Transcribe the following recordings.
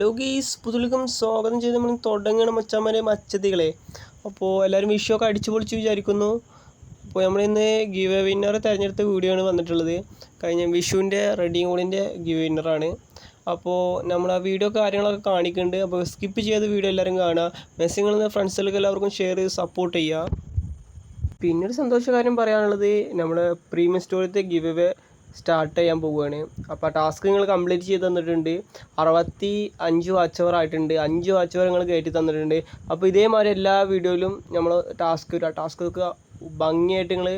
Hello ഗീസ് പുതുലിക്കും സ്വാഗതം ചെയ്ത് നമ്മൾ തുടങ്ങണം മച്ചാമാരെ മച്ചതികളെ. അപ്പോൾ എല്ലാവരും വിഷു ഒക്കെ അടിച്ചു പൊളിച്ച് വിചാരിക്കുന്നു. അപ്പോൾ നമ്മളിന്ന് ഗിവ് വിന്നറെ തിരഞ്ഞെടുത്ത വീഡിയോ ആണ് വന്നിട്ടുള്ളത്. കഴിഞ്ഞ വിഷുവിൻ്റെ റെഡിയും കൂടിൻ്റെ ഗിവ് വിന്നറാണ്. അപ്പോൾ നമ്മൾ ആ വീഡിയോ കാര്യങ്ങളൊക്കെ കാണിക്കുന്നുണ്ട്. അപ്പോൾ സ്കിപ്പ് ചെയ്ത് വീഡിയോ എല്ലാവരും കാണുക. മെസ്സേജ് ഫ്രണ്ട്സിലേക്ക് എല്ലാവർക്കും ഷെയർ ചെയ്ത് സപ്പോർട്ട് ചെയ്യുക. പിന്നൊരു സന്തോഷകാര്യം പറയാനുള്ളത്, നമ്മുടെ പ്രീമിയം സ്റ്റോറിലത്തെ ഗിവ് സ്റ്റാർട്ട് ചെയ്യാൻ പോവുകയാണ്. അപ്പോൾ ആ ടാസ്ക് നിങ്ങൾ കംപ്ലീറ്റ് ചെയ്ത് തന്നിട്ടുണ്ട്. 65 വാച്ച് അവർ ആയിട്ടുണ്ട്. 5 വാച്ച് അവർ നിങ്ങൾ കയറ്റി തന്നിട്ടുണ്ട്. അപ്പോൾ ഇതേമാതിരി എല്ലാ വീഡിയോയിലും നമ്മൾ ടാസ്കൊക്കെ ഭംഗിയായിട്ട് നിങ്ങൾ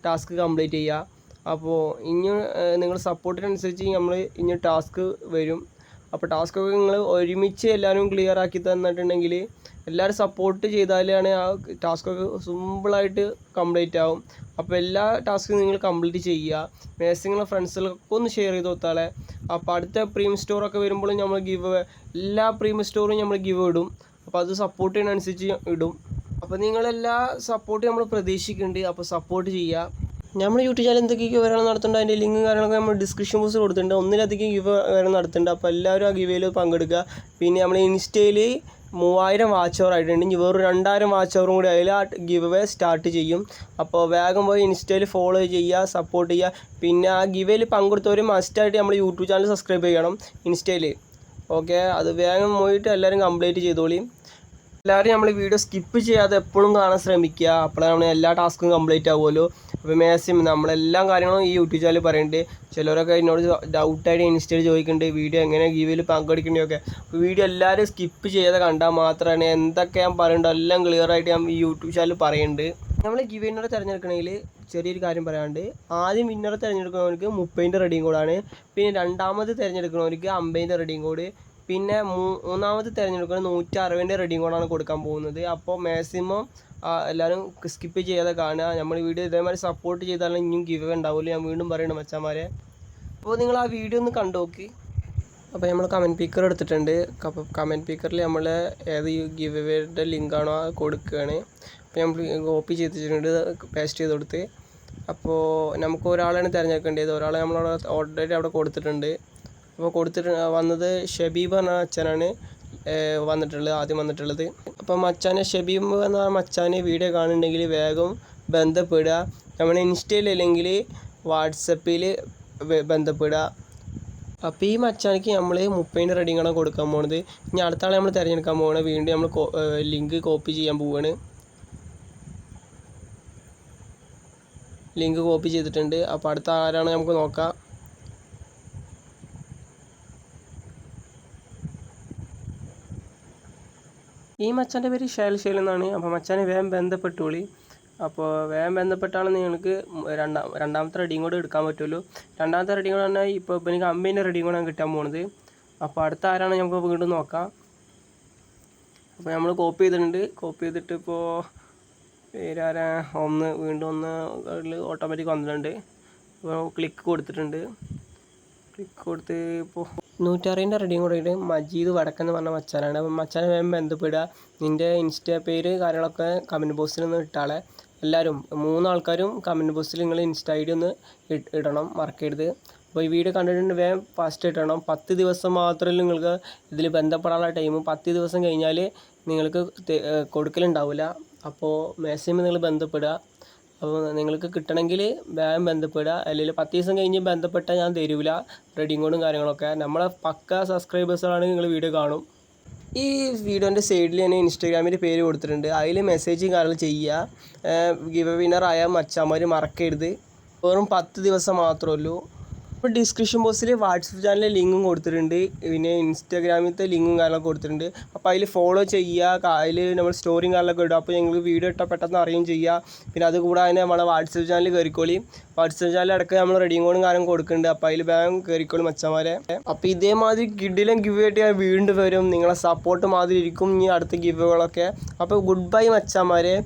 ടാസ്ക് കംപ്ലീറ്റ് ചെയ്യുക. അപ്പോൾ ഇനി നിങ്ങൾ സപ്പോർട്ടിനനുസരിച്ച് നമ്മൾ ഇനി ടാസ്ക് വരും. അപ്പോൾ ടാസ്കൊക്കെ നിങ്ങൾ ഒരുമിച്ച് എല്ലാവരും ക്ലിയർ ആക്കി തന്നിട്ടുണ്ടെങ്കിൽ, എല്ലാവരും സപ്പോർട്ട് ചെയ്താലാണ് ആ ടാസ്കൊക്കെ സിമ്പിളായിട്ട് കംപ്ലീറ്റ് ആവും. അപ്പോൾ എല്ലാ ടാസ്കും നിങ്ങൾ കംപ്ലീറ്റ് ചെയ്യുക. മാക്സിമം ഫ്രണ്ട്സിലൊക്കെ ഒന്ന് ഷെയർ ചെയ്ത് കൊടുത്താലേ. അപ്പോൾ അടുത്ത പ്രീമിയം സ്റ്റോറൊക്കെ വരുമ്പോഴും നമ്മൾ എല്ലാ പ്രീമിയം സ്റ്റോറും നമ്മൾ ഗിവ് ഇടും. അപ്പോൾ അത് സപ്പോർട്ട് ചെയ്യുന്നതനുസരിച്ച് ഇടും. അപ്പോൾ നിങ്ങളെല്ലാ സപ്പോർട്ട് നമ്മൾ പ്രതീക്ഷിക്കുന്നുണ്ട്. അപ്പോൾ സപ്പോർട്ട് ചെയ്യുക. നമ്മുടെ യൂട്യൂബ് ചാനൽ എന്തൊക്കെ ഗിവ് നടത്തുന്നുണ്ട്, അതിൻ്റെ ലിങ്കും കാര്യങ്ങളൊക്കെ നമ്മൾ ഡിസ്ക്രിപ്ഷൻ ബോക്സിൽ കൊടുത്തിട്ടുണ്ട്. ഒന്നിലധികം ഗിവ് നടത്തുന്നുണ്ട്. അപ്പോൾ എല്ലാവരും ആ ഗിവേയിൽ പങ്കെടുക്കുക. പിന്നെ നമ്മൾ ഇൻസ്റ്റയിൽ 3000 വാച്ച് അവർ ആയിട്ടുണ്ട്. ഇനി വേറൊരു 2000 വാച്ച് അവറും കൂടി അതിൽ ആ ഗിവ് സ്റ്റാർട്ട് ചെയ്യും. അപ്പോൾ വേഗം പോയി ഇൻസ്റ്റയിൽ ഫോളോ ചെയ്യുക, സപ്പോർട്ട് ചെയ്യുക. പിന്നെ ആ ഗിവേയിൽ പങ്കെടുത്തവർ മസ്റ്റായിട്ട് നമ്മൾ യൂട്യൂബ് ചാനൽ സബ്സ്ക്രൈബ് ചെയ്യണം ഇൻസ്റ്റയിൽ. ഓക്കെ, അത് വേഗം പോയിട്ട് എല്ലാവരും കംപ്ലീറ്റ് ചെയ്തോളി. എല്ലാവരും നമ്മൾ വീഡിയോ സ്കിപ്പ് ചെയ്യാതെ എപ്പോഴും കാണാൻ ശ്രമിക്കുക. അപ്പോഴാണ് നമ്മൾ എല്ലാ ടാസ്കും കംപ്ലീറ്റ് ആവുമല്ലോ. അപ്പോൾ മാക്സിമം നമ്മളെല്ലാം കാര്യങ്ങളും ഈ യൂട്യൂബ് ചാനൽ പറയുന്നുണ്ട്. ചിലരൊക്കെ എന്നോട് ഡൗട്ടായിട്ട് ഇൻസ്റ്റയിൽ ചോദിക്കുന്നുണ്ട് വീഡിയോ എങ്ങനെ ഗിവിൽ പങ്കെടുക്കേണ്ടതൊക്കെ. അപ്പോൾ വീഡിയോ എല്ലാവരും സ്കിപ്പ് ചെയ്യാതെ കണ്ടാൽ മാത്രമാണ് എന്തൊക്കെ ഞാൻ പറയുന്നുണ്ടോ എല്ലാം ക്ലിയറായിട്ട് ഞാൻ ഈ യൂട്യൂബ് ചാനൽ പറയുന്നുണ്ട്. നമ്മൾ ഗിവ് വിന്നറെ തിരഞ്ഞെടുക്കണമെങ്കിൽ ചെറിയൊരു കാര്യം പറയാനുണ്ട്. ആദ്യം വിന്നറെ തിരഞ്ഞെടുക്കുന്നവർക്ക് 30ൻ്റെ റെഡിയും കോഡാണ്. പിന്നെ രണ്ടാമത് തിരഞ്ഞെടുക്കുന്നവർക്ക് 50ൻ്റെ റെഡിയും കോഡ്. പിന്നെ മൂന്നാമത് തിരഞ്ഞെടുക്കുന്നത് 160ൻ്റെ റെഡിയും കോഡാണ് കൊടുക്കാൻ പോകുന്നത്. അപ്പോൾ മാക്സിമം എല്ലാവരും സ്കിപ്പ് ചെയ്യാതെ കാണുക. നമ്മൾ വീഡിയോ ഇതേമാതിരി സപ്പോർട്ട് ചെയ്താലും ഇനിയും ഗിവ് ഉണ്ടാവില്ല. ഞാൻ വീണ്ടും പറയണം മച്ചാന്മാരെ. അപ്പോൾ നിങ്ങൾ ആ വീഡിയോ ഒന്ന് കണ്ടു നോക്കി. അപ്പോൾ നമ്മൾ കമൻറ്റ് പിക്കർ എടുത്തിട്ടുണ്ട്. അപ്പോൾ കമൻറ്റ് പിക്കറിൽ നമ്മൾ ഏത് ഗിവ് ലിങ്കാണോ അത് കൊടുക്കുകയാണ്. അപ്പോൾ നമ്മൾ കോപ്പി ചെയ്തിട്ടുണ്ട്, പേസ്റ്റ് ചെയ്ത് കൊടുത്ത്. അപ്പോൾ നമുക്ക് ഒരാളാണ് തിരഞ്ഞെടുക്കേണ്ടത്. ഒരാളെ നമ്മളവിടെ ഓൾറെഡി അവിടെ കൊടുത്തിട്ടുണ്ട്. അപ്പോൾ വന്നത് ഷബീബ് എന്ന അച്ഛനാണ് ആദ്യം വന്നിട്ടുള്ളത്. അപ്പോൾ മച്ചാനെ ഷബീബ് എന്ന മച്ചാനെ വീഡിയോ കാണുന്നുണ്ടെങ്കിൽ വേഗം ബന്ധപ്പെടുക. നമ്മൾ ഇൻസ്റ്റയിൽ അല്ലെങ്കിൽ വാട്സപ്പിൽ ബന്ധപ്പെടുക. അപ്പോൾ ഈ മച്ചാനിക്ക് നമ്മൾ 30ൻ്റെ റെഡിങ്ങാണ് കൊടുക്കാൻ പോകുന്നത്. ഇനി അടുത്ത ആളെ നമ്മൾ തിരഞ്ഞെടുക്കാൻ പോകുന്നത്. വീണ്ടും നമ്മൾ ലിങ്ക് കോപ്പി ചെയ്യാൻ പോവുകയാണ്. ലിങ്ക് കോപ്പി ചെയ്തിട്ടുണ്ട്. അപ്പോൾ അടുത്ത ആരാണ് നമുക്ക് നോക്കാം. ഈ മച്ചാൻ്റെ പേര് ഷൈൽ എന്നാണ്. അപ്പോൾ മച്ചാനെ വേഗം ബന്ധപ്പെട്ടോളി. അപ്പോൾ വേഗം ബന്ധപ്പെട്ടാണ് നിങ്ങൾക്ക് രണ്ടാമത്തെ റെഡിയും കൂടെ എടുക്കാൻ പറ്റുള്ളൂ. രണ്ടാമത്തെ റെഡിയും കൂടെ പറഞ്ഞാൽ ഇപ്പോൾ എനിക്ക് 50ൻ്റെ റെഡിയും കൂടെ കിട്ടാൻ പോകുന്നത്. അപ്പോൾ അടുത്ത ആരാണ് നമുക്ക് വീണ്ടും നോക്കാം. അപ്പോൾ നമ്മൾ കോപ്പി ചെയ്തിട്ടുണ്ട്. കോപ്പി ചെയ്തിട്ട് ഇപ്പോൾ പേരാരാ വീണ്ടും ഒന്ന് ഓട്ടോമാറ്റിക് വന്നിട്ടുണ്ട്. അപ്പോൾ ക്ലിക്ക് കൊടുത്തിട്ടുണ്ട്. ക്ലിക്ക് കൊടുത്ത് ഇപ്പോൾ 160ൻ്റെ റെഡിയും കൂടെ ഇട്ട് മജീദ് വടക്കെന്ന് പറഞ്ഞ മച്ചാനാണ്. അപ്പം മച്ചാനെ വേഗം ബന്ധപ്പെടുക. നിൻ്റെ ഇൻസ്റ്റാ പേര് കാര്യങ്ങളൊക്കെ കമൻറ്റ് ബോക്സിൽ ഒന്ന് ഇട്ടാളെ. എല്ലാവരും 3 ആൾക്കാരും കമൻറ്റ് ബോക്സിൽ നിങ്ങൾ ഇൻസ്റ്റാ ഐ ഡി ഒന്ന് ഇടണം, മറക്കരുത്. അപ്പോൾ ഈ വീഡിയോ കണ്ടിട്ടുണ്ട് വേഗം ഫാസ്റ്റ് ഇട്ടണം. 10 ദിവസം മാത്രമേ നിങ്ങൾക്ക് ഇതിൽ ബന്ധപ്പെടാനുള്ള ടൈം. 10 ദിവസം കഴിഞ്ഞാൽ നിങ്ങൾക്ക് കൊടുക്കലുണ്ടാവില്ല. അപ്പോൾ മാക്സിമം നിങ്ങൾ ബന്ധപ്പെടുക. അപ്പോൾ നിങ്ങൾക്ക് കിട്ടണമെങ്കിൽ വേഗം ബന്ധപ്പെടുക. അല്ലെങ്കിൽ 10 ദിവസം കഴിഞ്ഞ് ബന്ധപ്പെട്ടാൽ ഞാൻ തരില്ല റെഡിയും കോഡും കാര്യങ്ങളൊക്കെ. നമ്മളെ പക്ക സബ്സ്ക്രൈബേഴ്സാണ് നിങ്ങൾ വീഡിയോ കാണും. ഈ വീഡിയോൻ്റെ സൈഡിൽ ഞാൻ ഇൻസ്റ്റാഗ്രാമിൻ്റെ പേര് കൊടുത്തിട്ടുണ്ട്. അതിൽ മെസ്സേജും കാര്യങ്ങൾ ചെയ്യുക. ഗിവ് വിന്നറായ മച്ചാന്മാർ മറക്കരുത്. വെറും 10 ദിവസം മാത്രമേ ഉള്ളൂ. ഇപ്പോൾ ഡിസ്ക്രിപ്ഷൻ ബോക്സിൽ വാട്സപ്പ് ചാനലിലെ ലിങ്കും കൊടുത്തിട്ടുണ്ട്. പിന്നെ ഇൻസ്റ്റാഗ്രാമിലത്തെ ലിങ്കും കാര്യങ്ങളൊക്കെ കൊടുത്തിട്ടുണ്ട്. അപ്പോൾ അതിൽ ഫോളോ ചെയ്യുക. അതിൽ നമ്മൾ സ്റ്റോറിയും കാര്യങ്ങളൊക്കെ ഇടും. അപ്പോൾ ഞങ്ങൾക്ക് വീഡിയോ ഇട്ടാൽ പെട്ടെന്ന് അറിയുകയും ചെയ്യുക. പിന്നെ അതുകൂടാതെ നമ്മളെ വാട്സപ്പ് ചാനൽ കയറിക്കോളി. വാട്സപ്പ് ചാനൽ ഇടയ്ക്ക് നമ്മൾ റെഡിയും കോഡും കാര്യം കൊടുക്കുന്നുണ്ട്. അപ്പോൾ അതിൽ വേഗം കയറിക്കോളി മച്ചന്മാരെ. അപ്പോൾ ഇതേമാതിരി കിഡിലും ഗിവ് ആയിട്ട് ഞാൻ വീണ്ടും വരും. നിങ്ങളെ സപ്പോർട്ട് മാതിരി ഇരിക്കും ഇനി അടുത്ത ഗിവുകളൊക്കെ. അപ്പോൾ ഗുഡ് ബൈ മച്ചന്മാരെ.